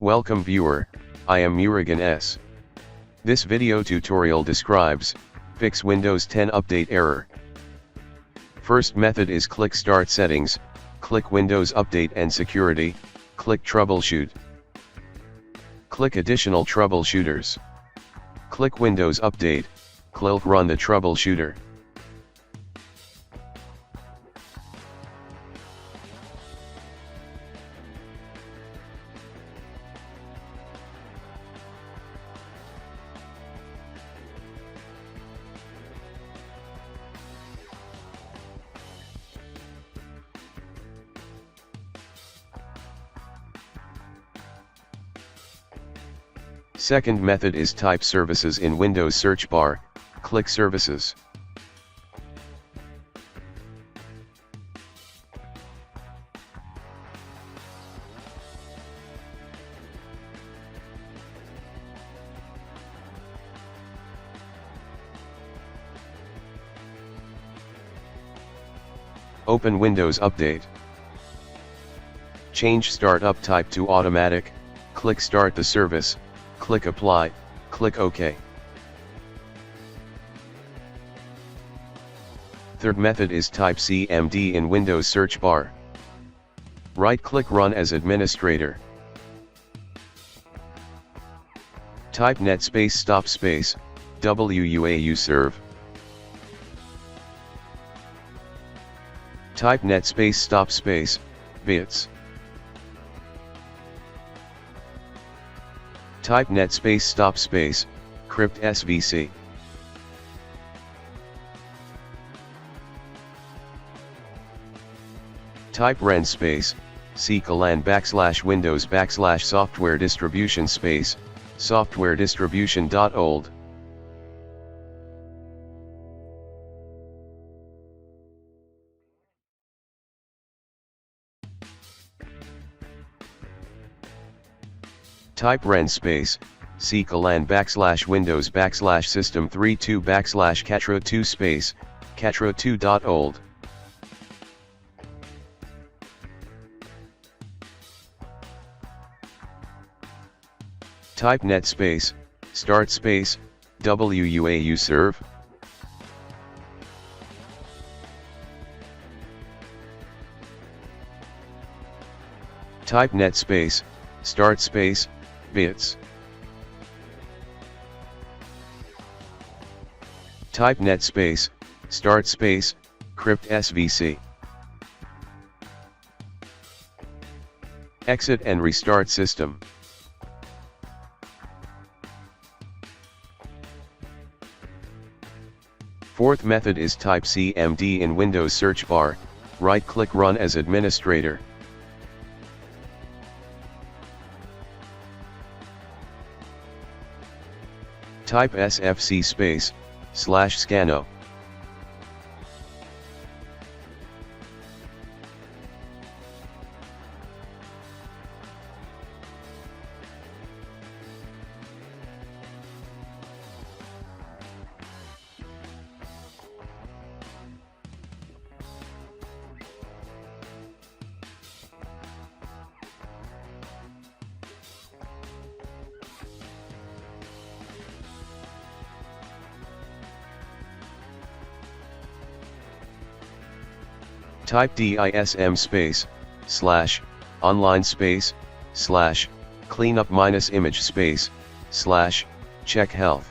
Welcome viewer, I am Murugan S. This video tutorial describes, fix Windows 10 update error. First method is click Start Settings, click Windows Update and Security, click Troubleshoot. Click Additional Troubleshooters. Click Windows Update, click Run the Troubleshooter. Second method is type Services in Windows search bar, click Services. Open Windows Update. Change Startup type to Automatic, click Start the service. Click Apply, click OK. Third method is type CMD in Windows search bar. Right-click Run as administrator. Type net space stop space, WUAU serve. Type net space stop space, bits. Type net space stop space, crypt svc. Type ren space, ccolan \windows \software distribution space, software distribution.old. Type ren space, ccolan \windows system32 \catro2 space, catro2.old. Type net space, start space, WUAU serve. Type net space, start space, bits. Type net space, start space, crypt svc. Exit and restart system. Fourth method is type CMD in Windows search bar, right-click Run as administrator. Type sfc space, /scanno. Type dism space, /online space, /cleanup -image space, /check health.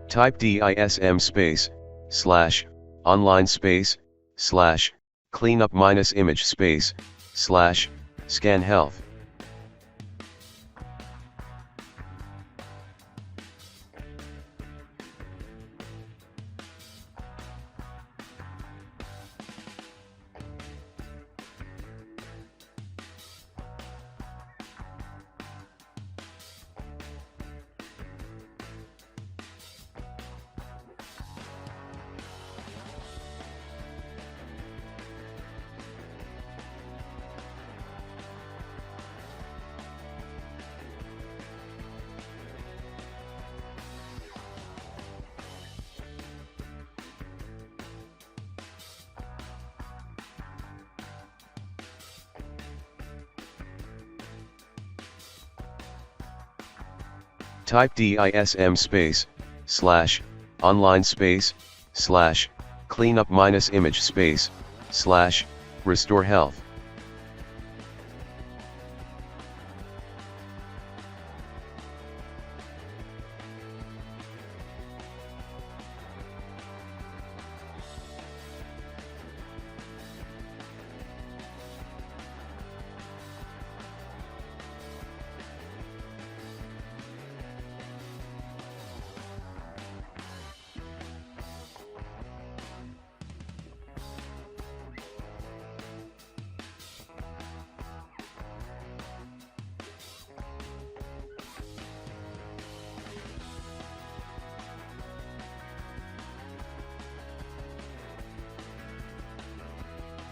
Type dism space, /online space, /cleanup -image space, scan health. Type DISM space, / online space, / cleanup - image space, / restore health.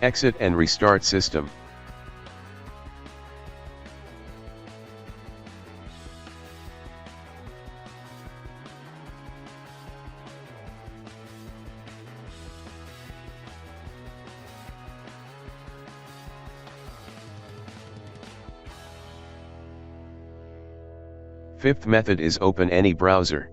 Exit and restart system. Fifth method is open any browser.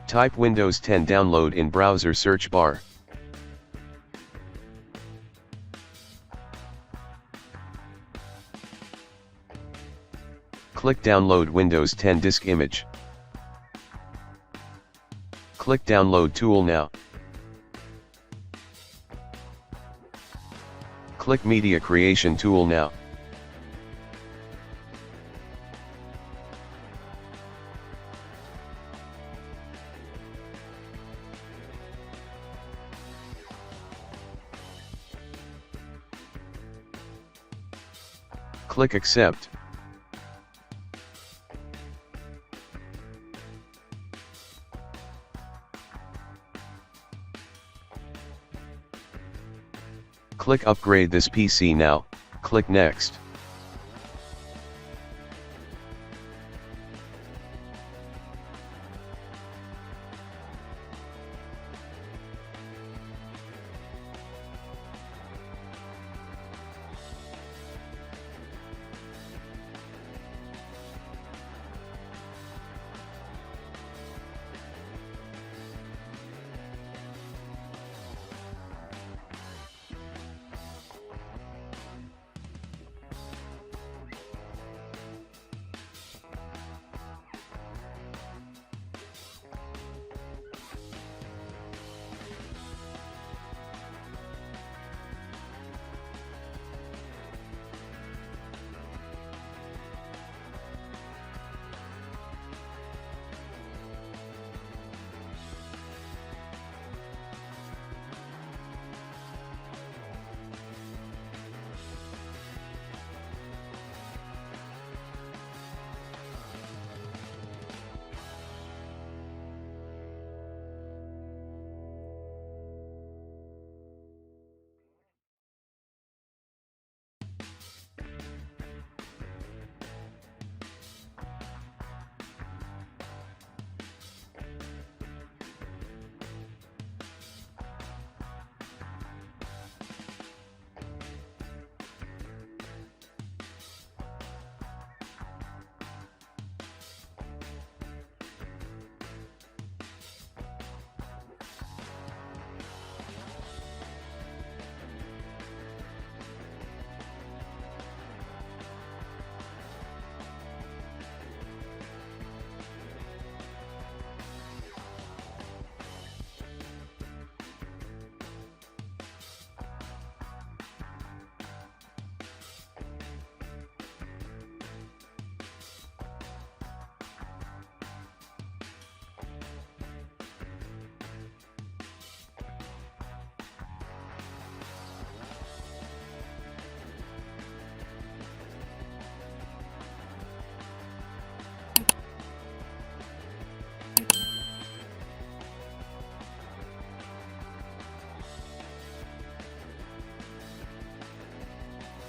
Type Windows 10 download in browser search bar. Click download Windows 10 disk image. Click download tool now. Click media creation tool now. Click accept. Click upgrade this PC now, click next.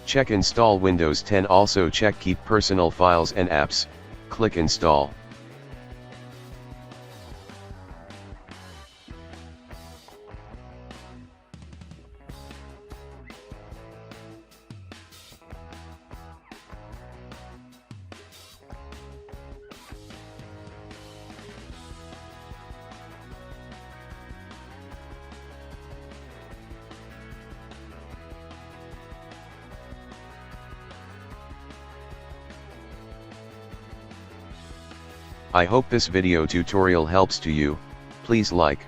Check install Windows 10. Also check keep personal files and apps, click install. I hope this video tutorial helps to you. Please like,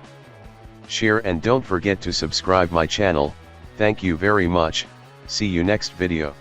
share and don't forget to subscribe my channel. Thank you very much. See you next video.